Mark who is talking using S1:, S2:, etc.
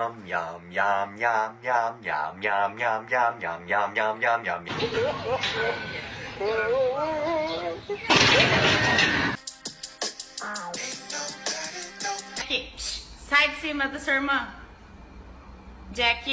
S1: Yum yum yum yum yum yum yum yum yum yum yum yum yum.
S2: Sai de cima da sua irmã. Jack.